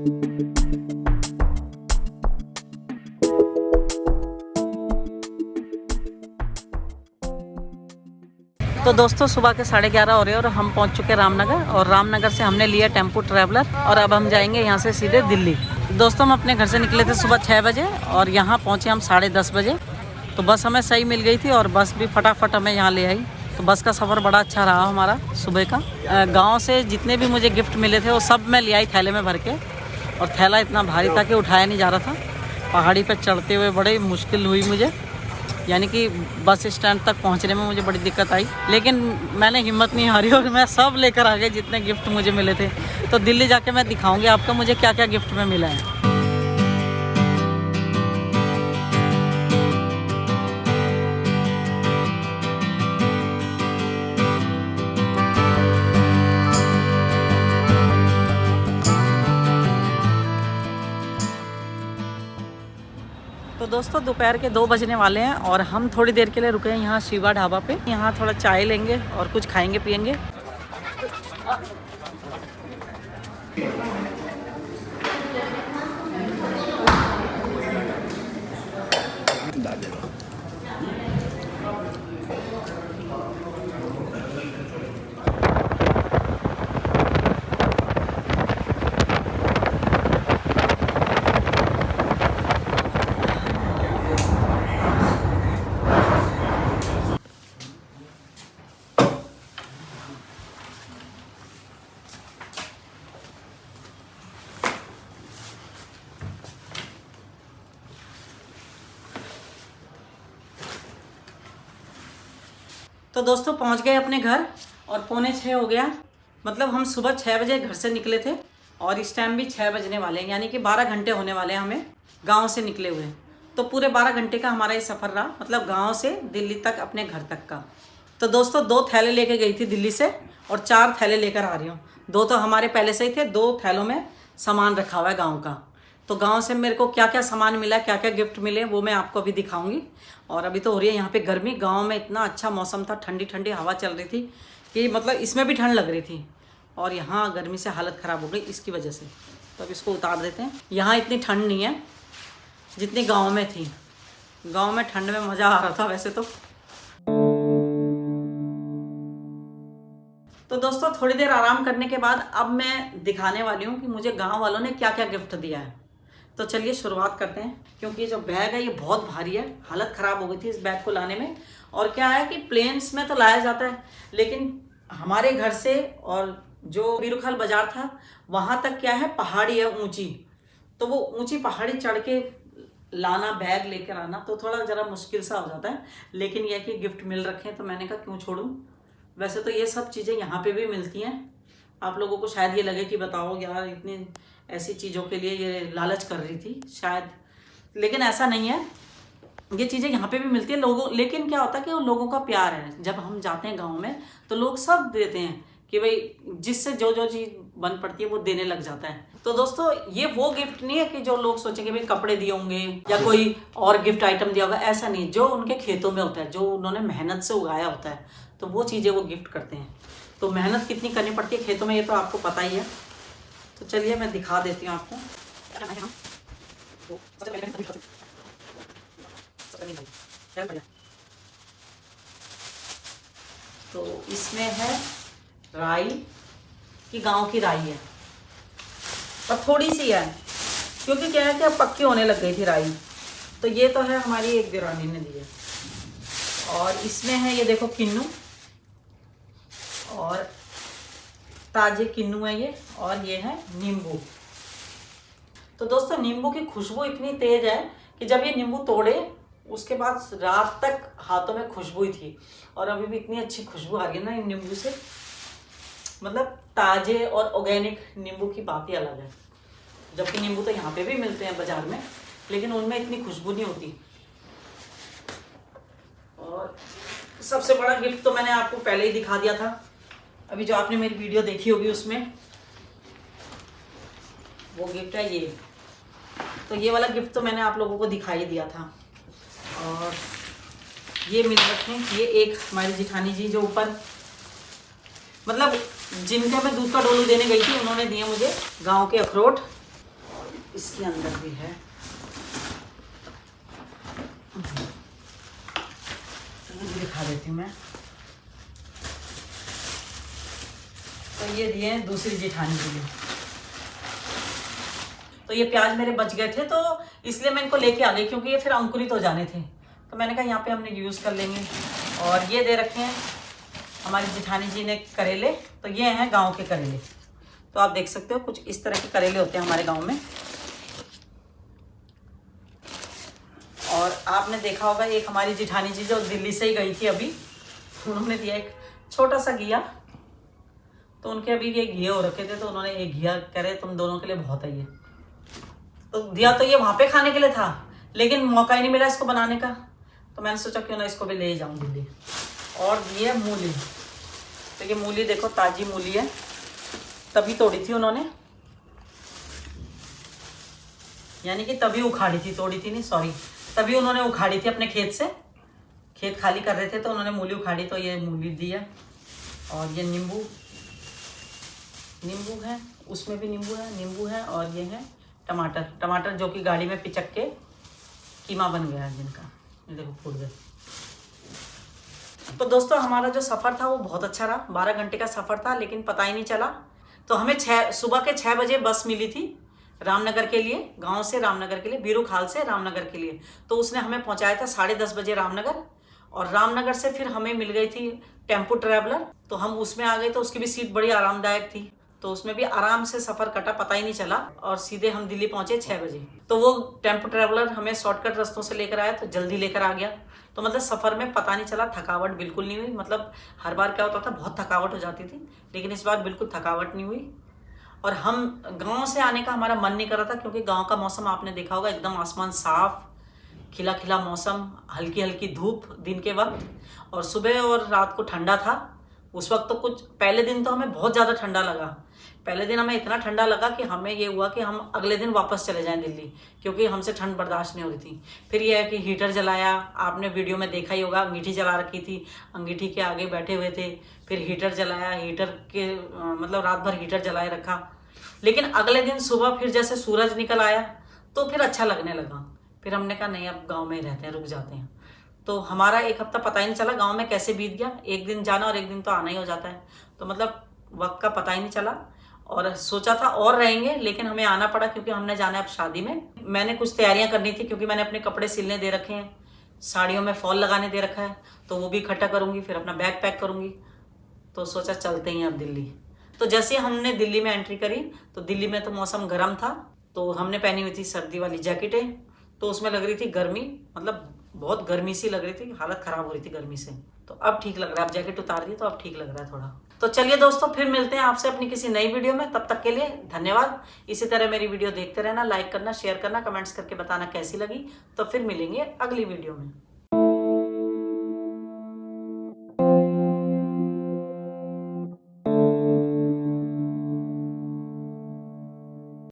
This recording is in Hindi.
तो दोस्तों सुबह के 11:30 हो रहे हैं और हम पहुंच चुके हैं रामनगर, और रामनगर से हमने लिया टेम्पो ट्रैवलर और अब हम जाएंगे यहां से सीधे दिल्ली। दोस्तों हम अपने घर से निकले थे सुबह 6 बजे और यहां पहुंचे हम 10:30 बजे। तो बस हमें सही मिल गई थी और बस भी फटाफट हमें यहाँ ले आई। तो बस का सफ़र बड़ा अच्छा रहा हमारा सुबह का। गाँव से जितने भी मुझे गिफ्ट मिले थे वो सब मैं ले आई थैले में भर के, और थैला इतना भारी था कि उठाया नहीं जा रहा था। पहाड़ी पर चढ़ते हुए बड़ी मुश्किल हुई मुझे, यानी कि बस स्टैंड तक पहुंचने में मुझे बड़ी दिक्कत आई, लेकिन मैंने हिम्मत नहीं हारी और मैं सब लेकर आ गई जितने गिफ्ट मुझे मिले थे। तो दिल्ली जाके मैं दिखाऊंगी आपको मुझे क्या क्या गिफ्ट में मिला है। तो दोस्तों दोपहर के 2 बजने वाले हैं और हम थोड़ी देर के लिए रुके हैं यहाँ शिवा ढाबा पे। यहाँ थोड़ा चाय लेंगे और कुछ खाएंगे पिएंगे। तो दोस्तों पहुंच गए अपने घर और 5:45 हो गया। मतलब हम सुबह 6 बजे घर से निकले थे और इस टाइम भी 6 बजने वाले हैं, यानी कि 12 घंटे होने वाले हैं हमें गांव से निकले हुए। तो पूरे 12 घंटे का हमारा ये सफ़र रहा, मतलब गांव से दिल्ली तक अपने घर तक का। तो दोस्तों 2 थैले लेके गई थी दिल्ली से और 4 थैले लेकर आ रही हूँ। 2 तो हमारे पहले से ही थे, 2 थैलों में सामान रखा हुआ है गाँव का। तो गांव से मेरे को क्या क्या सामान मिला, क्या क्या गिफ्ट मिले, वो मैं आपको अभी दिखाऊंगी। और अभी तो हो रही है यहाँ पे गर्मी, गांव में इतना अच्छा मौसम था, ठंडी ठंडी हवा चल रही थी कि मतलब इसमें भी ठंड लग रही थी, और यहाँ गर्मी से हालत ख़राब हो गई इसकी वजह से। तो अब इसको उतार देते हैं। यहाँ इतनी ठंड नहीं है जितनी गाँव में थी। गाँव में ठंड में मज़ा आ रहा था वैसे तो दोस्तों थोड़ी देर आराम करने के बाद अब मैं दिखाने वाली हूँ कि मुझे गाँव वालों ने क्या क्या गिफ्ट दिया है। तो चलिए शुरुआत करते हैं, क्योंकि ये जो बैग है ये बहुत भारी है, हालत ख़राब हो गई थी इस बैग को लाने में। और क्या है कि प्लेन्स में तो लाया जाता है, लेकिन हमारे घर से और जो बीरुखल बाजार था वहाँ तक क्या है, पहाड़ी है ऊंची। तो वो ऊंची पहाड़ी चढ़ के लाना, बैग लेकर आना तो थोड़ा ज़रा मुश्किल सा हो जाता है। लेकिन यह कि गिफ्ट मिल रखे हैं तो मैंने कहा क्यों छोड़ूं। वैसे तो ये सब चीज़ें यहाँ पे भी मिलती हैं। आप लोगों को शायद ये लगे कि बताओ यार इतनी ऐसी चीज़ों के लिए ये लालच कर रही थी शायद, लेकिन ऐसा नहीं है। ये चीज़ें यहाँ पे भी मिलती है लोगों, लेकिन क्या होता है कि वो लोगों का प्यार है। जब हम जाते हैं गाँव में तो लोग सब देते हैं कि भाई जिससे जो जो चीज़ बन पड़ती है वो देने लग जाता है। तो दोस्तों ये वो गिफ्ट नहीं है कि जो लोग सोचेंगे भाई कपड़े दिए होंगे या कोई और गिफ्ट आइटम दिया होगा, ऐसा नहीं। जो उनके खेतों में होता है, जो उन्होंने मेहनत से उगाया होता है, तो वो चीज़ें वो गिफ्ट करते हैं। तो मेहनत कितनी करनी पड़ती है खेतों में ये तो आपको पता ही है। तो चलिए मैं दिखा देती हूँ आपको। तो इसमें है राई की, गांव की राई है और थोड़ी सी है, क्योंकि क्या है कि अब पक्की होने लग गई थी राई। तो ये तो है हमारी एक देरानी ने दी है। और इसमें है ये देखो किन्नू, और ताजे किन्नू है ये, और ये है नींबू। तो दोस्तों नींबू की खुशबू इतनी तेज है कि जब ये नींबू तोड़े उसके बाद रात तक हाथों में खुशबू ही थी, और अभी भी इतनी अच्छी खुशबू आ रही है ना इन नींबू से। मतलब ताजे और ऑर्गेनिक नींबू की बात ही अलग है। जबकि नींबू तो यहाँ पे भी मिलते हैं बाजार में, लेकिन उनमें इतनी खुशबू नहीं होती। और सबसे बड़ा गिफ्ट तो मैंने आपको पहले ही दिखा दिया था, अभी जो आपने मेरी वीडियो देखी होगी उसमें वो गिफ्ट है ये। तो ये वाला गिफ्ट तो मैंने आप लोगों को दिखाई दिया था। और ये मिल रखे हैं, ये एक हमारी जिठानी जी जो ऊपर, मतलब जिनका मैं दूध का डोलू देने गई थी, उन्होंने दिए मुझे गांव के अखरोट। इसके अंदर भी है। दिखा देती हूँ मैं। तो ये दिए हैं दूसरी जेठानी के लिए। तो ये प्याज मेरे बच गए थे तो इसलिए मैं इनको लेके आ गई, क्योंकि ये फिर अंकुरित हो जाने थे। तो मैंने कहा यहाँ पे हमने यूज़ कर लेंगे। और ये दे रखे हैं हमारी जेठानी जी ने करेले। तो ये हैं गांव के करेले। तो आप देख सकते हो कुछ इस तरह के करेले होते हैं हमारे गांव में। और आपने देखा होगा एक हमारी जेठानी जी जो दिल्ली से ही गई थी अभी, उन्होंने दिया एक छोटा सा घिया। तो उनके अभी ये घिये हो रखे थे, तो उन्होंने एक घिया कह रहे तुम दोनों के लिए बहुत है ये। तो दिया तो ये वहाँ पे खाने के लिए था, लेकिन मौका ही नहीं मिला इसको बनाने का। तो मैंने सोचा क्यों ना इसको भी ले जाऊँ दिल्ली। और ये मूली, तो ये मूली देखो ताजी मूली है, तभी तोड़ी थी उन्होंने, यानी कि तभी उखाड़ी थी, तोड़ी थी नहीं सॉरी, तभी उन्होंने उखाड़ी थी अपने खेत से। खेत खाली कर रहे थे तो उन्होंने मूली उखाड़ी, तो ये मूली दी है। और ये नींबू है, उसमें भी नींबू है। और ये है टमाटर जो कि गाड़ी में पिचक के कीमा बन गया है जिनका, ये देखो फूट गए। तो दोस्तों हमारा जो सफ़र था वो बहुत अच्छा रहा। 12 घंटे का सफ़र था, लेकिन पता ही नहीं चला। तो हमें सुबह के 6 बजे बस मिली थी रामनगर के लिए, गांव से रामनगर के लिए, बीरूखाल से रामनगर के लिए। तो उसने हमें पहुंचाया था 10:30 बजे रामनगर। और रामनगर से फिर हमें मिल गई थी टेम्पो ट्रैवलर। तो हम उसमें आ गए, तो उसकी भी सीट बड़ी आरामदायक थी। तो उसमें भी आराम से सफ़र कटा, पता ही नहीं चला। और सीधे हम दिल्ली पहुंचे 6 बजे। तो वो टेम्पो ट्रैवलर हमें शॉर्टकट रास्तों से लेकर आया, तो जल्दी लेकर आ गया। तो मतलब सफ़र में पता नहीं चला, थकावट बिल्कुल नहीं हुई। मतलब हर बार क्या होता था, बहुत थकावट हो जाती थी, लेकिन इस बार बिल्कुल थकावट नहीं हुई। और हम गांव से आने का हमारा मन नहीं कर रहा था, क्योंकि गांव का मौसम आपने देखा होगा, एकदम आसमान साफ, खिला खिला मौसम, हल्की हल्की धूप दिन के वक्त, और सुबह और रात को ठंडा था। उस वक्त तो कुछ पहले दिन तो हमें बहुत ज़्यादा ठंडा लगा। पहले दिन हमें इतना ठंडा लगा कि हमें ये हुआ कि हम अगले दिन वापस चले जाएं दिल्ली, क्योंकि हमसे ठंड बर्दाश्त नहीं हो रही थी। फिर यह है कि हीटर जलाया, आपने वीडियो में देखा ही होगा, अंगीठी जला रखी थी, अंगीठी के आगे बैठे हुए थे। फिर हीटर जलाया, हीटर के मतलब रात भर हीटर जलाए रखा। लेकिन अगले दिन सुबह फिर जैसे सूरज निकल आया तो फिर अच्छा लगने लगा। फिर हमने कहा नहीं, अब गांव में ही रहते हैं, रुक जाते हैं। तो हमारा एक हफ्ता पता ही नहीं चला गांव में कैसे बीत गया। एक दिन जाना और एक दिन तो आना ही हो जाता है, तो मतलब वक्त का पता ही नहीं चला। और सोचा था और रहेंगे, लेकिन हमें आना पड़ा, क्योंकि हमने जाना है अब शादी में। मैंने कुछ तैयारियां करनी थी, क्योंकि मैंने अपने कपड़े सिलने दे रखे हैं, साड़ियों में फॉल लगाने दे रखा है, तो वो भी इकट्ठा करूँगी, फिर अपना बैग पैक करूँगी। तो सोचा चलते ही अब दिल्ली। तो जैसे हमने दिल्ली में एंट्री करी, तो दिल्ली में तो मौसम गर्म था, तो हमने पहनी हुई थी सर्दी वाली जैकेटें। तो उसमें लग रही थी गर्मी, मतलब बहुत गर्मी सी लग रही थी, हालत ख़राब हो रही थी गर्मी से। तो अब ठीक लग रहा है, अब जैकेट उतार दी तो अब ठीक लग रहा है थोड़ा। तो चलिए दोस्तों, फिर मिलते हैं आपसे अपनी किसी नई वीडियो में। तब तक के लिए धन्यवाद। इसी तरह मेरी वीडियो देखते रहना, लाइक करना, शेयर करना, कमेंट्स करके बताना कैसी लगी। तो फिर मिलेंगे अगली वीडियो में।